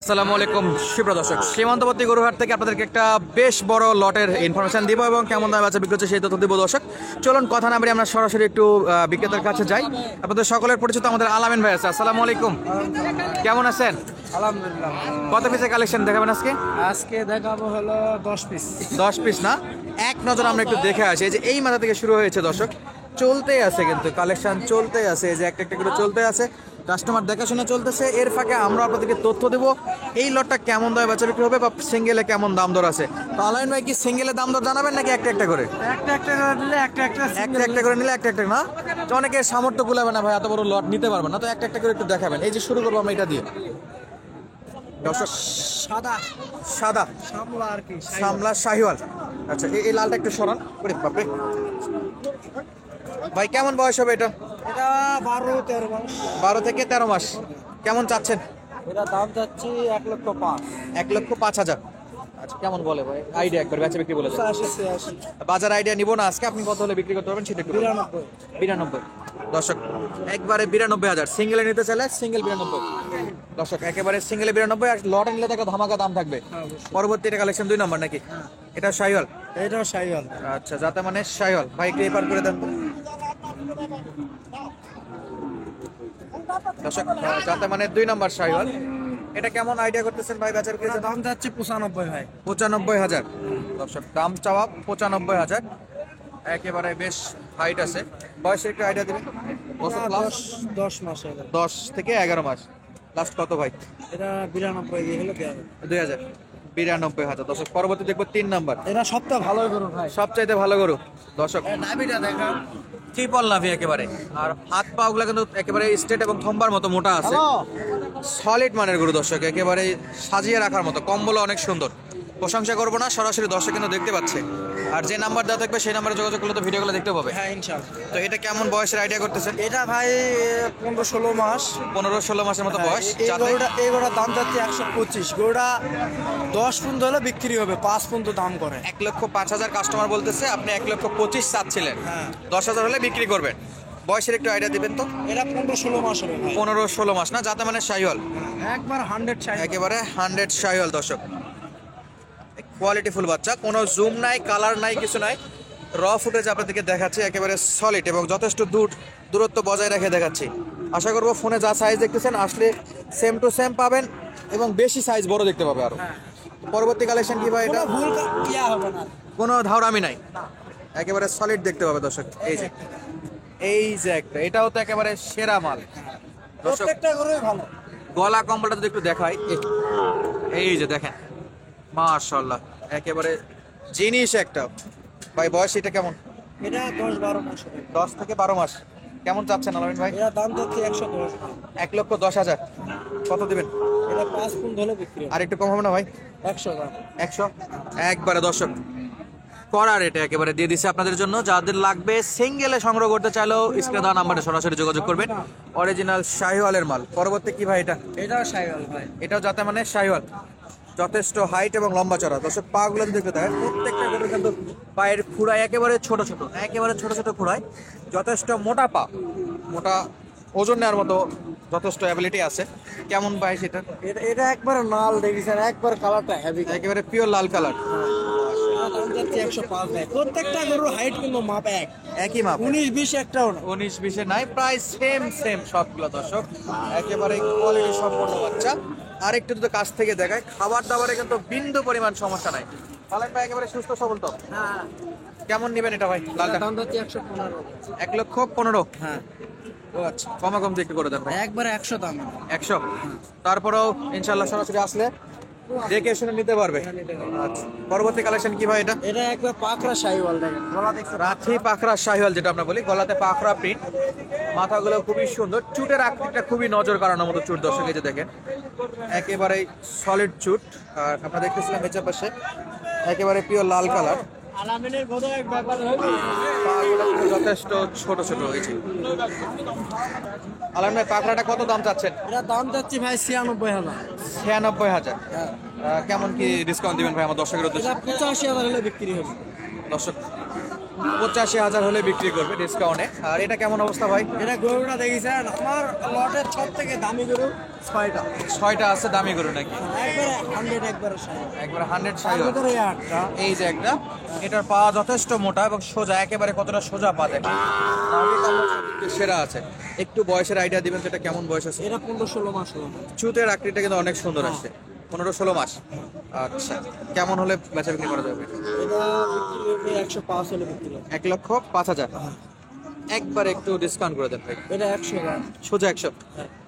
আসসালামু আলাইকুম সুপ্রিয় দর্শক, সীমান্তবর্তী গরুহাট থেকে আপনাদেরকে একটা বেশ বড় লটের ইনফরমেশন দিব এবং কেমন দামে বাচ্চা বিক্রি হচ্ছে সেই তথ্য দিব। দর্শক চলুন কথা না বাড়িয়ে আমরা সরাসরি একটু বিক্রেতার কাছে যাই। আপনাদের সকলের পরিচিত আমাদের আলামিন ভাই আছে। আসসালামু আলাইকুম, কেমন আছেন? আলহামদুলিল্লাহ। কত পিসের কালেকশন দেখাবেন আজকে? আজকে দেখাবো হলো 10 পিস। 10 পিস না, এক নজর আমরা একটু দেখে আসি। এই যে এই মাথা থেকে শুরু হয়েছে দর্শক, চলতেই আছে কিন্তু কালেকশন চলতেই আছে। এই যে একটা একটা করে চলতে আছে, কাস্টমার দেখাশোনা চলতেছে। এর ফাঁকে আমরা আপনাদেরকে তথ্য দেবো এই লটটা কেমন দামে বেচা বিক্রি হবে বা সিঙ্গেলে কেমন দাম দর আছে। তো আলাইন ভাই কি সিঙ্গেলে দাম দর জানাবেন নাকি একটা একটা করে? একটা একটা করে দিলে একটা করে নিলে একটা একটা না, তো অনেকে সামর্থ্য কুলাবে না ভাই, এত বড় লট নিতে পারবে না, তো একটা একটা করে একটু দেখাবেন। এই যে শুরু করবো আমরা এটা দিয়ে। দর্শক সাদা সাদা সামলা আর কি সামলা শাহিওয়াল। আচ্ছা এই লালটা একটু সরান করে বাপরে। ভাই কেমন বয়স হবে এটা? এটা 12-13 মাস। 12 থেকে 13 মাস। কেমন চাচ্ছেন? এটা দাম যাচ্ছে 1,05,000। 1,05,000। আচ্ছা কেমন বলে ভাই? আইডিয়া একবার বেচা বিক্রি বলে দেন। 85-86। বাজার আইডিয়া নিব না আজকে, আপনি কত হলে বিক্রি করতে পারবেন সেটা একটু বলুন। 92। দর্শক একবারে 92,000। সিঙ্গেলে নিতে চাইলে সিঙ্গেল 92। দর্শক একেবারে সিঙ্গেলে 92 আর লট নিলে তো একটা ধামাকা দাম থাকবে। পরবর্তী এটা কালেকশন 2 নম্বর নাকি? এটা শাহিওয়াল। এটাও শাহিওয়াল। আচ্ছা যাতে মানে শাহিওয়াল। ভাই একটু এপার করে দেন। দর্শক যাতে মানে 2 নম্বর শাহিওয়াল। এটা কেমন আইডিয়া করতেছেন ভাই বেচার? এটা দাম যাচ্ছে 95 ভাই। 95,000। দর্শক দাম চাওয়া 95,000। একেবারে বেশ হাইট আছে। বয়সের একটু আইডিয়া দিবেন। বছর লাস্ট 10 মাস হলো। 10 থেকে 11 মাস। লাস্ট কত ভাই? এটা 92 দিয়ে হলো দেয়া হবে। 2,000। 92,000। দর্শক পরবর্তী দেখবো 3 নাম্বার। এটা সবটা ভালো গরু ভাই। সবচাইতে ভালো গরু। দর্শক নাভিটা দেখা। ট্রিপল নাভি একেবারে, আর হাত পা গুলা কিন্তু একেবারে স্ট্রেট এবং থম্বার মতো মোটা আছে। সলিড মানের গরু দর্শক, একেবারে সাজিয়ে রাখার মতো। কম্বল অনেক সুন্দর, প্রশংসা করবো না, সরাসরি দর্শক কিন্তু দেখতে পাচ্ছে। আর যে নাম্বার দেওয়া থাকবে সেই নাম্বারে যোগাযোগ করলে তো ভিডিওগুলো দেখতে পাবে। হ্যাঁ ইনশাআল্লাহ। তো এটা কেমন বয়সের আইডিয়া করতেছেন? এটা ভাই 15-16 মাস। 15-16 মাসের মতো বয়স। এই গরুটার দাম যাচ্ছে 125। গরুটা 10 পর্যন্ত হলে বিক্রি হবে, 5 পর্যন্ত দাম করে। 1,05,000 কাস্টমার বলতেছে, আপনি 1,25,000 চাচ্ছিলেন। হ্যাঁ। 10,000 হলে বিক্রি করবেন। বয়সের একটু আইডিয়া দিবেন তো। এটা 15-16 মাস হবে ভাই। 15-16 মাস না, যাতে মানে শাহিওয়াল। একবার 100 চাই। একেবারে 100 শাহিওয়াল দর্শক। কোয়ালিটি ফুল বাচ্চা, কোনো জুম নাই, কালার নাই, কিছু নাই। র ফুটেজ আপনাদেরকে দেখাচ্ছি, একেবারে সলিড এবং যথেষ্ট দূরত্ব বজায় রেখে দেখাচ্ছি। আশা করবো ফোনে যা সাইজ দেখতেছেন আসলে সেম টু সেম পাবেন এবং বেশি সাইজ বড় দেখতে পাবে আরো। পরবর্তী কালেকশন কি ভাই? এটা ভুল ইয়া হবে না। কোনো ধাউরামি নাই, একেবারে সলিড দেখতে পাবে দর্শক। এই যে একটা, এটাও তো একেবারে সেরা মাল দর্শক। প্রত্যেকটা গরুই ভালো। গলা কম্বলটা যদি একটু দেখাই, এই যে দেখেন, মাশাআল্লাহ একেবারে জিনিস একটা। ভাই বয়স এটা কেমন? এটা 10-12 মাস হবে। 10 থেকে 12 মাস। কেমন চাচ্ছেন আলামিন ভাই? এটা দাম যাচ্ছে 110। 1,10,000। কত দিবেন? এটা 5 পর্যন্ত হলে বিক্রি হবে। আর একটু কম হবে না ভাই? 100 দাম। 100। একবারে দর্শক করার এটা একেবারে দিয়ে দিছে আপনাদের জন্য। যাদের লাগবে সিঙ্গেলে সংগ্রহ করতে চাইলেও স্ক্রিনে দেওয়া নাম্বারে সরাসরি যোগাযোগ করবেন। অরিজিনাল শাহিওয়ালের মাল। পরবর্তী কি ভাই এটা? এটাও শাহিওয়াল ভাই। এটাও যাতে মানে শাহিওয়াল, যথেষ্ট হাইট এবং লম্বা চড়া। দর্শক পা গুলো দেখতে দেয়, প্রত্যেকটা গরু কিন্তু পায়ের খুঁড়ায় একেবারে ছোট ছোট, একেবারে ছোট ছোট খুঁড়ায়। যথেষ্ট মোটা পা, মোটা, ওজন নেওয়ার মতো যথেষ্ট অ্যাবিলিটি আছে। কেমন ভাই সেটা? এটা একবার লাল দেখেছেন, একবার কালারটা হেভি, একেবারে পিওর লাল কালার। দাম যাচ্ছে 105 ভাই। প্রত্যেকটা গরুর হাইট কিন্তু মাপ একই মাপ, 19-20 একটাও না। 19-20 নাই, প্রায় সেম সবগুলো দর্শক। একেবারে কোয়ালিটি সম্পন্ন বাচ্চা। আরেকটু যদি কাছ থেকে দেখায়, খাবার দাবারে কিন্তু বিন্দু পরিমাণ সমস্যা নাই। পালেন ভাই একেবারে সুস্থ সবল তো। হ্যাঁ। কেমন নেবেন এটা ভাই লালটা? দাম যাচ্ছে 115। 1,15,000। হ্যাঁ। ও আচ্ছা, কম একটু করে দেন ভাই। একবার 100 দাম। 100। তারপরেও ইনশাল্লাহ সরাসরি আসলে দেখে শুনে নিতে পারবে। আচ্ছা পরবর্তী কালেকশন কি ভাই এটা? এটা একবার পাকড়া শাহিওয়াল দেখেন। গলা দেখছেন? রাঠি পাখরা শাহিওয়াল যেটা আমরা বলি, গলাতে পাখরা প্রিন্ট, মাথাগুলো খুবই সুন্দর, চুটের আকৃতিটা খুবই নজর কাড়ানোর মতো চুট দর্শক। এই যে দেখেন একেবারে সলিড চুট। আর আপনারা দেখতেছিলাম মেচের পাশে একেবারে পিওর লাল কালার। আলামিনের বোধ এক ব্যাপার হবে। পাগুলো কিন্তু যথেষ্ট ছোট ছোট হয়েছে। আলামিন ভাই পাখরাটা কত দাম চাচ্ছেন? এটা দাম যাচ্ছে ভাই 96,000। 96,000। কেমন কি ডিসকাউন্ট দিবেন ভাই আমার দর্শকের উদ্দেশ্যে? এটা 85,000 হলে বিক্রি হবে। দর্শক 85,000 হলে বিক্রি করবে ডিসকাউন্টে। আর এটা কেমন অবস্থা ভাই? এটা গরুটা দেখেছেন আমার লটের সব থেকে দামি গরু 6টা। 6টা আছে দামি গরু নাকি? একবারে 100 একবারে 60। একবারে 100 তার 60। ভিতরে এই 8টা। এই যে একটা, এটার পা যথেষ্ট মোটা এবং সোজা, একেবারে কতটা সোজা পা দেখেন। নাভি কম্বল সবদিক দিয়ে সেরা আছে। একটু বয়সের আইডিয়া দিবেন তো এটা কেমন বয়স আছে? এটা 15-16 মাস হলো। চুতের আকৃতিটা কিন্তু অনেক সুন্দর আসছে। 15-16 মাস। আচ্ছা, কেমন হলে বেচা বিক্রি করা যাবে? এটা বিক্রি হবে 105 হলে বিক্রি হবে। 1,05,000। একবার একটু ডিসকাউন্ট করে দেন ভাই। এটা 100 টাকা। সোজা 100।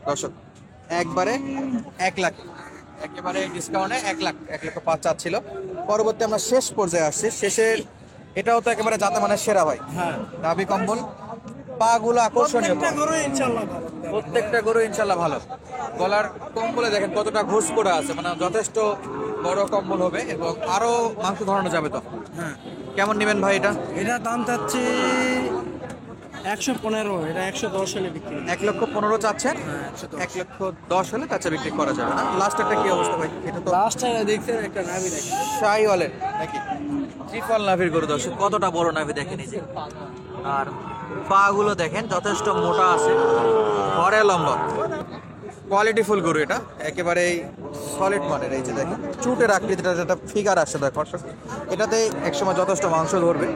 দর্শক একবারে 1 লাখ, একেবারে ডিসকাউন্টে 1 লাখ, 1,05,000 চাচ্ছিল। পরবর্তী আমরা শেষ পর্যায়ে আসছি। শেষের এটাও তো একেবারে জাতে মানে সেরা ভাই। হ্যাঁ, নাভি কম্বল, পাগুলো আকর্ষণীয়। প্রত্যেকটা গরু ইনশাআল্লাহ ভালো। প্রত্যেকটা গরু ইনশাল্লাহ ভালো। গলার কম্বলে দেখেন কতটা ঘুষ করা আছে, মানে যথেষ্ট বড় কম্বল হবে এবং আরো মাংস ধরানো যাবে তো। হ্যাঁ, কেমন নেবেন ভাই এটা? এটা দাম চাচ্ছি 115, এটা 110 হলে বিক্রি হবে। 1,15,000 চাচ্ছেন? হ্যাঁ, 110। 1,10,000 হলে তাছাড়া বিক্রি করা যাবে না। লাস্ট একটা কি অবস্থা ভাই? এটা তো লাস্টে দেখছেন একটা নাভি দেখেন। শাহিওয়ালের নাকি? ত্রিফল নাভির গরু দর্শক, কতটা বড় নাভি দেখেন এই যে। আর পা গুলো দেখেন যথেষ্ট মোটা আছে, ঘরে লম্বা, কোয়ালিটিফুল গরু এটা, একেবারে সলিড মানের। এই যে দেখেন চুটের আকৃতিটা, যেটা ফিগার আসছে দেখো, এটাতে একসময় যথেষ্ট মাংস ধরবে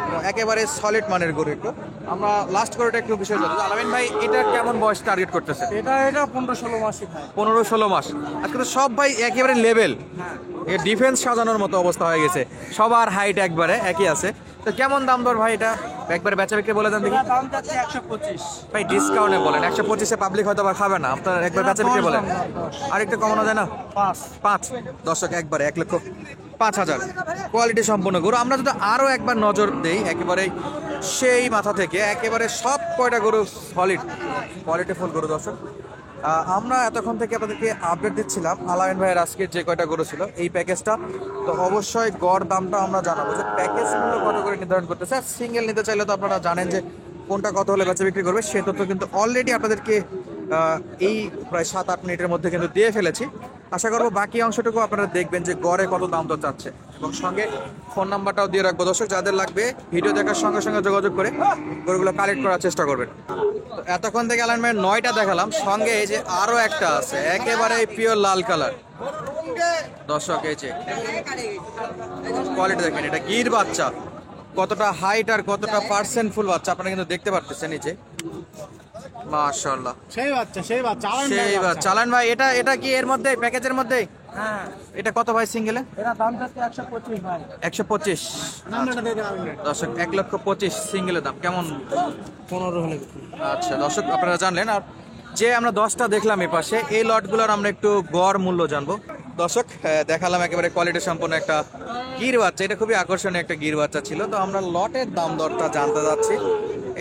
এবং একেবারে সলিড মানের গরু। একটু আমরা লাস্ট গরুটা একটু বিষয় জানবো। আলামিন ভাই এটা কেমন বয়স টার্গেট করতেছে? এটা 15-16 মাসই খায়। 15-16 মাস। আজকে তো সব ভাই একেবারে লেভেল, হ্যাঁ, এ ডিফেন্স সাজানোর মতো অবস্থা হয়ে গেছে, সবার হাইট একবারে একই আছে। তো কেমন দাম দর ভাই এটা? একবারে বেচা বিক্রি বলে দেন দেখি এটা দাম চাচ্ছি 125। ভাই। ডিসকাউন্টে বলেন, 125-এ পাবলিক হয়তো বা খাবে না, আপনার একবার বেচা বিক্রি বলেন। আর একটু কমানো যায় না? 5। দর্শক একবারে 1,05,000 কোয়ালিটি সম্পূর্ণ গরু। আমরা যদি আরো একবার নজর দেই একেবারে সেই মাথা থেকে, একেবারে সব কয়টা গরু সলিড কোয়ালিটিফুল গরু দর্শক। আমরা এতক্ষণ থেকে আপনাদেরকে আপডেট দিচ্ছিলাম আলামিন ভাইয়ের আজকের যে কয়টা গরু ছিল এই প্যাকেজটা। তো অবশ্যই গড় দামটা আমরা জানাবো যে প্যাকেজ মূল্য কত করে নির্ধারণ করতেছে। সিঙ্গেল নিতে চাইলে তো আপনারা জানেন যে কোনটা কত হলে বেচা বিক্রি করবে, সে তথ্য কিন্তু অলরেডি আপনাদেরকে এই প্রায় 7-8 মিনিটের মধ্যে কিন্তু দিয়ে ফেলেছি। আশা করবো বাকি অংশটুকু আপনারা দেখবেন যে গড়ে কত দাম তো চাচ্ছে, এবং সঙ্গে ফোন নাম্বারটাও দিয়ে রাখবো দর্শক। যাদের লাগবে ভিডিও দেখার সঙ্গে সঙ্গে যোগাযোগ করে গরুগুলো কালেক্ট করার চেষ্টা করবেন। তো এতক্ষণ থেকে আলামিন 9টা দেখালাম, সঙ্গে এই যে আরো একটা আছে একেবারে পিওর লাল কালার দর্শক। এই যে কোয়ালিটি দেখেন, এটা গির বাচ্চা, কতটা হাইট আর কতটা পার্সেন্ট ফুল বাচ্চা আপনারা কিন্তু দেখতে পারতেছেন এই যে। মাশাআল্লাহ, সেই বাচ্চা সেই বাচ্চা। চালান ভাই এটা কি এর মধ্যে প্যাকেজের মধ্যে? হ্যাঁ, এটা কত ভাই সিঙ্গেলে? এটা দাম চাচ্ছি 125 ভাই। 125। নাম্বারটা দিয়ে দেন আপনি। দর্শক 1,25,000 সিঙ্গেলের দাম কেমন? 15 হলে বিক্রি। আচ্ছা দর্শক আপনারা জানলেন। আর যে আমরা 10টা দেখলাম এই পাশে, এই লটগুলোর আমরা একটু গড় মূল্য জানবো দর্শক। দেখালাম একেবারে কোয়ালিটি সম্পন্ন একটা গির বাচ্চা, এটা খুবই আকর্ষণীয় একটা গির বাচ্চা ছিল। তো আমরা লটের দাম দরটা জানতে যাচ্ছি।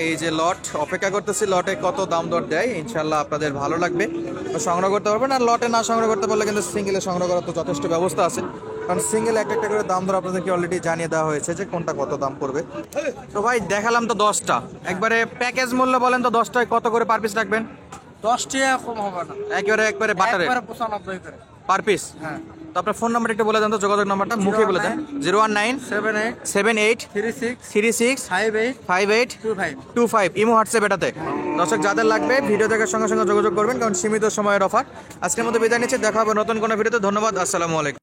এই যে লট অপেক্ষা করতেছি, লটে কত দাম দর দেয়, ইনশাল্লাহ আপনাদের ভালো লাগবে, সংগ্রহ করতে পারবেন। আর লটে না সংগ্রহ করতে পারলে কিন্তু সিঙ্গেলে সংগ্রহ করার তো যথেষ্ট ব্যবস্থা আছে, কারণ সিঙ্গেল একটা করে দাম দর আপনাদেরকে অলরেডি জানিয়ে দেওয়া হয়েছে যে কোনটা কত দাম পড়বে। তো ভাই দেখালাম তো 10টা, একবারে প্যাকেজ মূল্য বলেন তো 10টায় কত করে পার পিস রাখবেন? 10 টাকা কম হবে না, একবারে বাটারে একবারে 95 করে পার পিস। হ্যাঁ, তো আপনার ফোন নাম্বার একটু বলে দেন তো, যোগাযোগ নাম্বারটা মুখে বলে দেন। 0197836385825 ইমো হোয়াটসঅ্যাপ এটাতে। দর্শক যাদের লাগবে ভিডিও দেখার সঙ্গে সঙ্গে যোগাযোগ করবেন, কারণ সীমিত সময়ের অফার। আজকের মতো বিদায় নিচ্ছি, দেখা হবে নতুন কোনো ভিডিওতে। ধন্যবাদ, আসসালামু আলাইকুম।